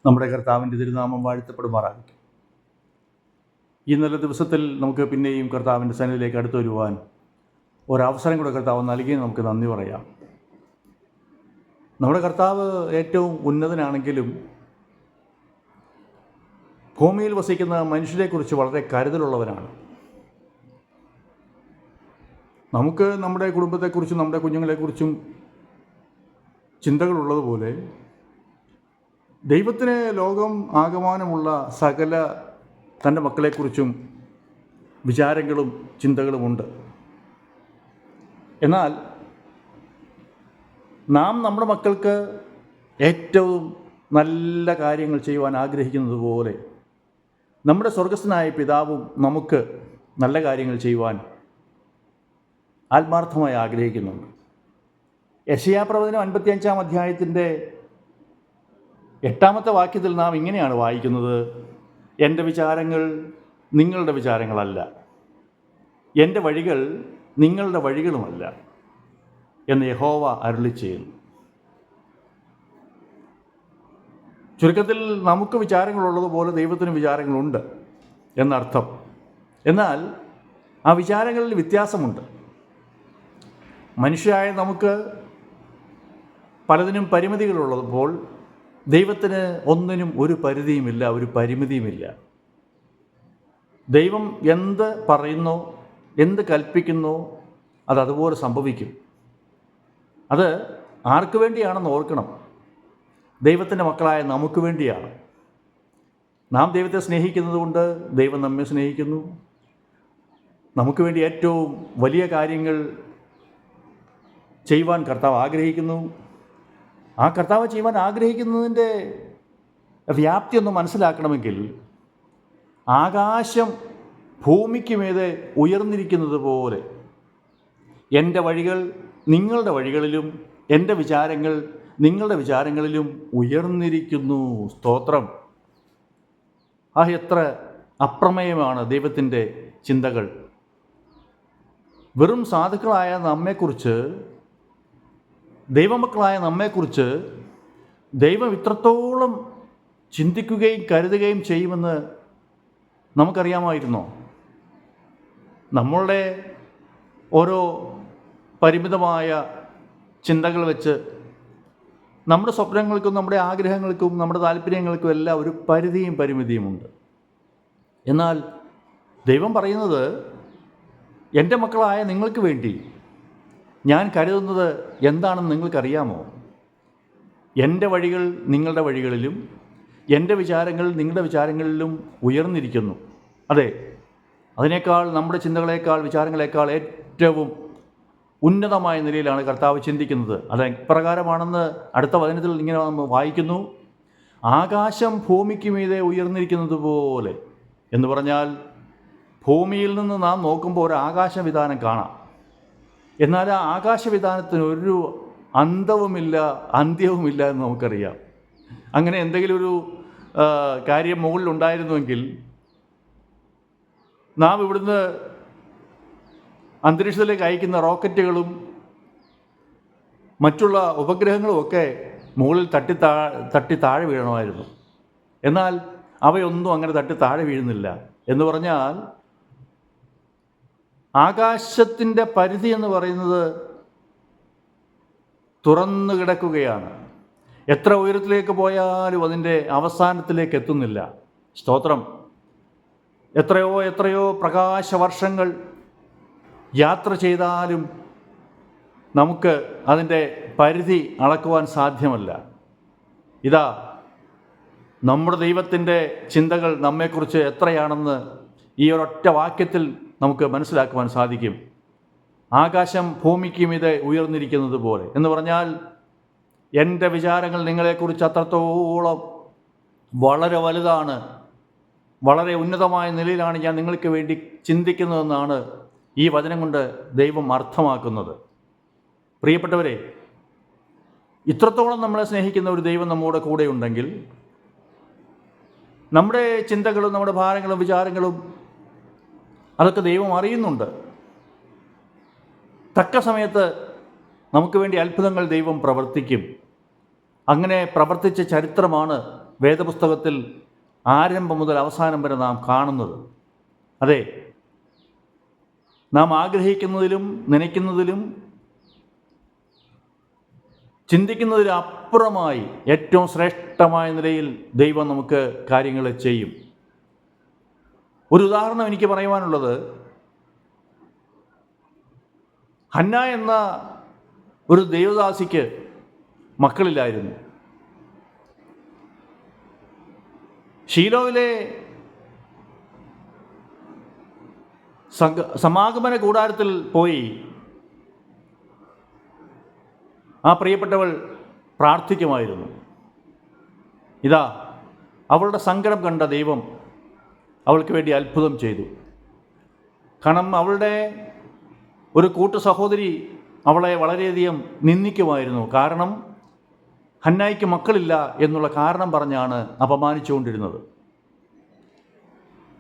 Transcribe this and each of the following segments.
നമ്മുടെ കർത്താവിൻ്റെ തിരുനാമം വാഴ്ത്തപ്പെടുമാറാകട്ടെ. ഈ നല്ല ദിവസത്തിൽ നമുക്ക് പിന്നെയും കർത്താവിൻ്റെ സന്നിധിയിലേക്ക് അടുത്തു വരുവാൻ ഒരവസരം കൂടെ കർത്താവ് നൽകി നമുക്ക് നന്ദി പറയാം. നമ്മുടെ കർത്താവ് ഏറ്റവും ഉന്നതനാണെങ്കിലും ഭൂമിയിൽ വസിക്കുന്ന മനുഷ്യരെക്കുറിച്ച് വളരെ കരുതലുള്ളവനാണ്. നമുക്ക് നമ്മുടെ കുടുംബത്തെക്കുറിച്ചും നമ്മുടെ കുഞ്ഞുങ്ങളെക്കുറിച്ചും ചിന്തകളുള്ളതുപോലെ ദൈവത്തിന് ലോകം ആകമാനമുള്ള സകല തൻ്റെ മക്കളെക്കുറിച്ചും വിചാരങ്ങളും ചിന്തകളുമുണ്ട്. എന്നാൽ നാം നമ്മുടെ മക്കൾക്ക് ഏറ്റവും നല്ല കാര്യങ്ങൾ ചെയ്യുവാൻ ആഗ്രഹിക്കുന്നത് പോലെ നമ്മുടെ സ്വർഗസ്ഥനായ പിതാവും നമുക്ക് നല്ല കാര്യങ്ങൾ ചെയ്യുവാൻ ആത്മാർത്ഥമായി ആഗ്രഹിക്കുന്നുണ്ട്. യെശയ്യാപ്രവചനം 55-ാം അധ്യായത്തിൻ്റെ 8-ാമത്തെ വാക്യത്തിൽ നാം ഇങ്ങനെയാണ് വായിക്കുന്നത്: എൻ്റെ വിചാരങ്ങൾ നിങ്ങളുടെ വിചാരങ്ങളല്ല, എൻ്റെ വഴികൾ നിങ്ങളുടെ വഴികളുമല്ല എന്ന് യഹോവ അരുളിച്ചെയ്യുന്നു. ചുരുക്കത്തിൽ നമുക്ക് വിചാരങ്ങളുള്ളതുപോലെ ദൈവത്തിന് വിചാരങ്ങളുണ്ട് എന്നർത്ഥം. എന്നാൽ ആ വിചാരങ്ങളിൽ വ്യത്യാസമുണ്ട്. മനുഷ്യരായ നമുക്ക് പലതിനും പരിമിതികളുള്ളപ്പോൾ ദൈവത്തിന് ഒന്നിനും ഒരു പരിധിയുമില്ല, ഒരു പരിമിതിയുമില്ല. ദൈവം എന്ത് പറയുന്നോ, എന്ത് കൽപ്പിക്കുന്നോ അതുപോലെ സംഭവിക്കും. അത് ആർക്ക് വേണ്ടിയാണെന്ന് ഓർക്കണം. ദൈവത്തിൻ്റെ മക്കളായ നമുക്ക് വേണ്ടിയാണ്. നാം ദൈവത്തെ സ്നേഹിക്കുന്നത് കൊണ്ട് ദൈവം നമ്മെ സ്നേഹിക്കുന്നു. നമുക്ക് വേണ്ടി ഏറ്റവും വലിയ കാര്യങ്ങൾ ചെയ്യുവാൻ കർത്താവ് ആഗ്രഹിക്കുന്നു. ആ കർത്താവ് ചെയ്യുവാൻ ആഗ്രഹിക്കുന്നതിൻ്റെ വ്യാപ്തി ഒന്ന് മനസ്സിലാക്കണമെങ്കിൽ ആകാശം ഭൂമിക്ക് മീതെ ഉയർന്നിരിക്കുന്നത് പോലെ എൻ്റെ വഴികൾ നിങ്ങളുടെ വഴികളിലും എൻ്റെ വിചാരങ്ങൾ നിങ്ങളുടെ വിചാരങ്ങളിലും ഉയർന്നിരിക്കുന്നു. സ്തോത്രം! എത്ര അപ്രമേയമാണ് ദൈവത്തിൻ്റെ ചിന്തകൾ. വെറും സാധുക്കളായ നമ്മെക്കുറിച്ച്, ദൈവമക്കളായ നമ്മെക്കുറിച്ച് ദൈവം ഇത്രത്തോളം ചിന്തിക്കുകയും കരുതുകയും ചെയ്യുമെന്ന് നമുക്കറിയാമായിരുന്നോ? നമ്മളുടെ ഓരോ പരിമിതമായ ചിന്തകൾ വെച്ച് നമ്മുടെ സ്വപ്നങ്ങൾക്കും നമ്മുടെ ആഗ്രഹങ്ങൾക്കും നമ്മുടെ താല്പര്യങ്ങൾക്കും എല്ലാം ഒരു പരിധിയും പരിമിതിയുമുണ്ട്. എന്നാൽ ദൈവം പറയുന്നത്, എൻ്റെ മക്കളായ നിങ്ങൾക്ക് വേണ്ടി ഞാൻ കരുതുന്നത് എന്താണെന്ന് നിങ്ങൾക്കറിയാമോ? എൻ്റെ വഴികൾ നിങ്ങളുടെ വഴികളിലും എൻ്റെ വിചാരങ്ങൾ നിങ്ങളുടെ വിചാരങ്ങളിലും ഉയർന്നിരിക്കുന്നു. അതെ, അതിനേക്കാൾ നമ്മുടെ ചിന്തകളേക്കാൾ വിചാരങ്ങളേക്കാൾ ഏറ്റവും ഉന്നതമായ നിലയിലാണ് കർത്താവ് ചിന്തിക്കുന്നത്. അത് എപ്രകാരമാണെന്ന് അടുത്ത വചനത്തിൽ ഇങ്ങനെ നമ്മൾ വായിക്കുന്നു: ആകാശം ഭൂമിക്ക് മീതെ ഉയർന്നിരിക്കുന്നത് പോലെ. എന്ന് പറഞ്ഞാൽ ഭൂമിയിൽ നിന്ന് നാം നോക്കുമ്പോൾ ഒരു ആകാശവിധാനം കാണാം. എന്നാൽ ആ ആകാശവിധാനത്തിന് ഒരു അന്തവുമില്ല, അന്ത്യവുമില്ല എന്ന് നമുക്കറിയാം. അങ്ങനെ എന്തെങ്കിലും ഒരു കാര്യം മുകളിലുണ്ടായിരുന്നുവെങ്കിൽ നാം ഇവിടുന്ന് അന്തരീക്ഷത്തിലേക്ക് അയക്കുന്ന റോക്കറ്റുകളും മറ്റുള്ള ഉപഗ്രഹങ്ങളുമൊക്കെ മുകളിൽ തട്ടി താഴെ വീഴണമായിരുന്നു. എന്നാൽ അവയൊന്നും അങ്ങനെ തട്ടി താഴെ വീഴുന്നില്ല. എന്ന് പറഞ്ഞാൽ ആകാശത്തിൻ്റെ പരിധി എന്ന് പറയുന്നത് തുറന്നു കിടക്കുകയാണ്. എത്ര ഉയരത്തിലേക്ക് പോയാലും അതിൻ്റെ അവസാനത്തിലേക്ക് എത്തുന്നില്ല. സ്തോത്രം! എത്രയോ പ്രകാശവർഷങ്ങൾ യാത്ര ചെയ്താലും നമുക്ക് അതിൻ്റെ പരിധി അളക്കുവാൻ സാധ്യമല്ല. ഇതാ, നമ്മുടെ ദൈവത്തിൻ്റെ ചിന്തകൾ നമ്മെക്കുറിച്ച് എത്രയാണെന്ന് ഈ ഒരൊറ്റ വാക്യത്തിൽ നമുക്ക് മനസ്സിലാക്കുവാൻ സാധിക്കും. ആകാശം ഭൂമിക്ക് മീതെ ഉയർന്നിരിക്കുന്നത് പോലെ. എന്ന് പറഞ്ഞാൽ എൻ്റെ വിചാരങ്ങൾ നിങ്ങളെക്കുറിച്ച് അത്രത്തോളം വളരെ വലുതാണ്, വളരെ ഉന്നതമായ നിലയിലാണ് ഞാൻ നിങ്ങൾക്ക് വേണ്ടി ചിന്തിക്കുന്നതെന്നാണ് ഈ വചനം കൊണ്ട് ദൈവം അർത്ഥമാക്കുന്നത്. പ്രിയപ്പെട്ടവരെ, ഇത്രത്തോളം നമ്മളെ സ്നേഹിക്കുന്ന ഒരു ദൈവം നമ്മുടെ കൂടെ ഉണ്ടെങ്കിൽ നമ്മുടെ ചിന്തകളും നമ്മുടെ ഭാരങ്ങളും വിചാരങ്ങളും അതൊക്കെ ദൈവം അറിയുന്നുണ്ട്. തക്ക സമയത്ത് നമുക്ക് വേണ്ടി അത്ഭുതങ്ങൾ ദൈവം പ്രവർത്തിക്കും. അങ്ങനെ പ്രവർത്തിച്ച ചരിത്രമാണ് വേദപുസ്തകത്തിൽ ആരംഭം മുതൽ അവസാനം വരെ നാം കാണുന്നത്. അതെ, നാം ആഗ്രഹിക്കുന്നതിലും നനയ്ക്കുന്നതിലും ചിന്തിക്കുന്നതിലും അപ്പുറമായി ഏറ്റവും ശ്രേഷ്ഠമായ നിലയിൽ ദൈവം നമുക്ക് കാര്യങ്ങൾ ചെയ്യും. ഒരു ഉദാഹരണം എനിക്ക് പറയുവാനുള്ളത്, ഹന്ന എന്ന ഒരു ദൈവദാസിക്ക് മക്കളില്ലായിരുന്നു. ശീലോവിലെ സമാഗമന കൂടാരത്തിൽ പോയി ആ പ്രിയപ്പെട്ടവൾ പ്രാർത്ഥിക്കുമായിരുന്നു. ഇതാ, അവളുടെ സങ്കടം കണ്ട ദൈവം അവൾക്ക് വേണ്ടി അത്ഭുതം ചെയ്തു. കാരണം അവളുടെ ഒരു കൂട്ടു സഹോദരി അവളെ വളരെയധികം നിന്ദിക്കുമായിരുന്നു. കാരണം ഹന്നായിക്ക് മക്കളില്ല എന്നുള്ള കാരണം പറഞ്ഞാണ് അപമാനിച്ചുകൊണ്ടിരുന്നത്.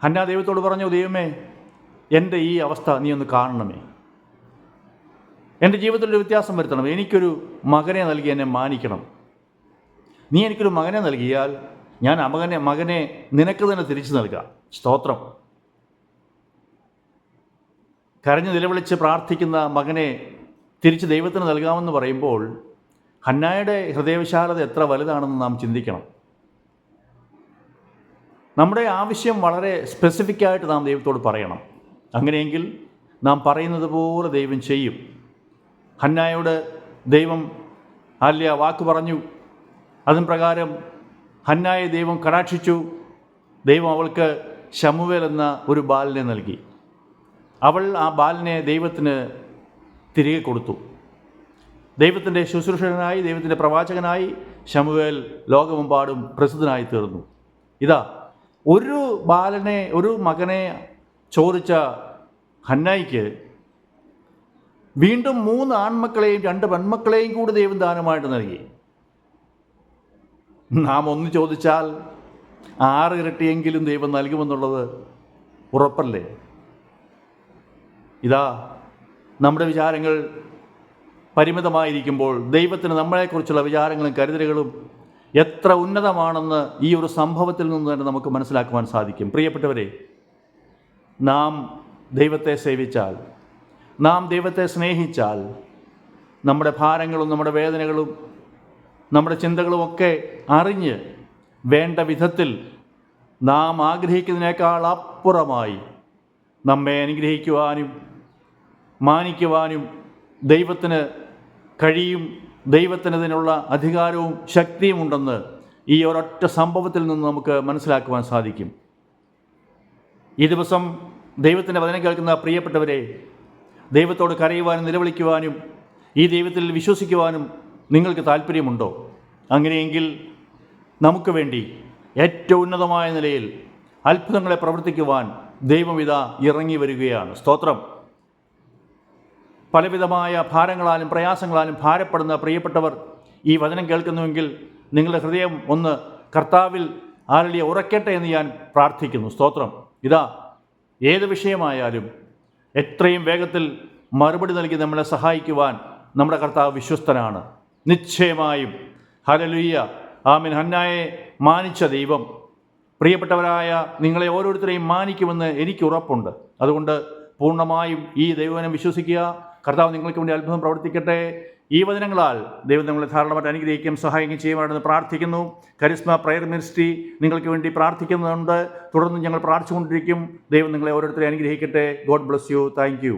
ഹന്ന ദൈവത്തോട് പറഞ്ഞു, ദൈവമേ, എൻ്റെ ഈ അവസ്ഥ നീ ഒന്ന് കാണണമേ, എൻ്റെ ജീവിതത്തിലൊരു വ്യത്യാസം വരുത്തണം, എനിക്കൊരു മകനെ നൽകി എന്നെ മാനിക്കണം. നീ എനിക്കൊരു മകനെ നൽകിയാൽ ഞാൻ മകനെ നിനക്ക് തന്നെ തിരിച്ചു നൽകാം. സ്തോത്രം. കരഞ്ഞു നിലവിളിച്ച് പ്രാർത്ഥിക്കുന്ന മകനെ തിരിച്ച് ദൈവത്തിന് നൽകാമെന്ന് പറയുമ്പോൾ ഹന്നായുടെ ഹൃദയവിശാലത എത്ര വലുതാണെന്ന് നാം ചിന്തിക്കണം. നമ്മുടെ ആവശ്യം വളരെ സ്പെസിഫിക്കായിട്ട് നാം ദൈവത്തോട് പറയണം. അങ്ങനെയെങ്കിൽ നാം പറയുന്നത് പോലെ ദൈവം ചെയ്യും. ഹന്നായോട് ദൈവം വാക്ക് പറഞ്ഞു. അതിന് പ്രകാരം ഹന്നായെ ദൈവം കടാക്ഷിച്ചു. ദൈവം അവൾക്ക് ശമൂവേൽ എന്ന ഒരു ബാലനെ നൽകി. അവൾ ആ ബാലനെ ദൈവത്തിന് തിരികെ കൊടുത്തു. ദൈവത്തിൻ്റെ ശുശ്രൂഷകനായി, ദൈവത്തിൻ്റെ പ്രവാചകനായി ശമൂവേൽ ലോകമെമ്പാടും പ്രസിദ്ധനായി തീർന്നു. ഇതാ, ഒരു മകനെ ചോദിച്ച ഹന്നായിക്ക് വീണ്ടും 3 ആൺമക്കളെയും 2 പെൺമക്കളെയും കൂടി ദൈവം ദാനമായിട്ട് നൽകി. നാം ഒന്ന് ചോദിച്ചാൽ 6 ഇരട്ടിയെങ്കിലും ദൈവം നൽകുമെന്നുള്ളത് ഉറപ്പല്ലേ? ഇതാ, നമ്മുടെ വിചാരങ്ങൾ പരിമിതമായിരിക്കുമ്പോൾ ദൈവത്തിന് നമ്മളെക്കുറിച്ചുള്ള വിചാരങ്ങളും കരുതലുകളും എത്ര ഉന്നതമാണെന്ന് ഈ ഒരു സംഭവത്തിൽ നിന്ന് തന്നെ നമുക്ക് മനസ്സിലാക്കുവാൻ സാധിക്കും. പ്രിയപ്പെട്ടവരെ, നാം ദൈവത്തെ സേവിച്ചാൽ, നാം ദൈവത്തെ സ്നേഹിച്ചാൽ, നമ്മുടെ ഭാരങ്ങളും നമ്മുടെ വേദനകളും നമ്മുടെ ചിന്തകളുമൊക്കെ അറിഞ്ഞ് വേണ്ട വിധത്തിൽ നാം ആഗ്രഹിക്കുന്നതിനേക്കാൾ അപ്പുറമായി നമ്മെ അനുഗ്രഹിക്കുവാനും മാനിക്കുവാനും ദൈവത്തിന് കഴിയും. ദൈവത്തിന് ഇതിനുള്ള അധികാരവും ശക്തിയും ഉണ്ടെന്ന് ഈ ഒരൊറ്റ സംഭവത്തിൽ നിന്ന് നമുക്ക് മനസ്സിലാക്കുവാൻ സാധിക്കും. ഈ ദിവസം ദൈവത്തിൻ്റെ വചനം കേൾക്കുന്ന പ്രിയപ്പെട്ടവരെ, ദൈവത്തോട് കരയുവാനും നിലവിളിക്കുവാനും ഈ ദൈവത്തിൽ വിശ്വസിക്കുവാനും നിങ്ങൾക്ക് താല്പര്യമുണ്ടോ? അങ്ങനെയെങ്കിൽ നമുക്ക് വേണ്ടി ഏറ്റവും ഉന്നതമായ നിലയിൽ അത്ഭുതങ്ങളെ പ്രവർത്തിക്കുവാൻ ദൈവം ഇതാ ഇറങ്ങി വരികയാണ്. സ്തോത്രം. പലവിധമായ ഭാരങ്ങളാലും പ്രയാസങ്ങളാലും ഭാരപ്പെടുന്ന പ്രിയപ്പെട്ടവർ ഈ വചനം കേൾക്കുന്നുവെങ്കിൽ നിങ്ങളുടെ ഹൃദയം ഒന്ന് കർത്താവിൽ ആരളിയെ ഉറക്കട്ടെ എന്ന് ഞാൻ പ്രാർത്ഥിക്കുന്നു. സ്തോത്രം. ഇതാ, ഏത് വിഷയമായാലും എത്രയും വേഗത്തിൽ മറുപടി നൽകി നമ്മളെ സഹായിക്കുവാൻ നമ്മുടെ കർത്താവ് വിശ്വസ്തനാണ്. നിശ്ചയമായും ഹല്ലേലൂയ, ആമേൻ. ഹന്നായെ മാനിച്ച ദൈവം പ്രിയപ്പെട്ടവരായ നിങ്ങളെ ഓരോരുത്തരെയും മാനിക്കുമെന്ന് എനിക്ക് ഉറപ്പുണ്ട്. അതുകൊണ്ട് പൂർണ്ണമായും ഈ ദൈവവചനം വിശ്വസിക്കുക. കർത്താവ് നിങ്ങൾക്ക് വേണ്ടി അത്ഭുതം പ്രവർത്തിക്കട്ടെ. ഈ വചനങ്ങളാൽ ദൈവം നിങ്ങളെ ധാരാളമായിട്ട് അനുഗ്രഹിക്കുകയും സഹായിക്കുകയും ചെയ്യുവാണെന്ന് പ്രാർത്ഥിക്കുന്നു. കരിസ്മ പ്രയർ മിനിസ്ട്രി നിങ്ങൾക്ക് വേണ്ടി പ്രാർത്ഥിക്കുന്നുണ്ട്. തുടർന്ന് ഞങ്ങൾ പ്രാർത്ഥിച്ചുകൊണ്ടിരിക്കും. ദൈവം നിങ്ങളെ ഓരോരുത്തരെയും അനുഗ്രഹിക്കട്ടെ. God bless you. Thank you.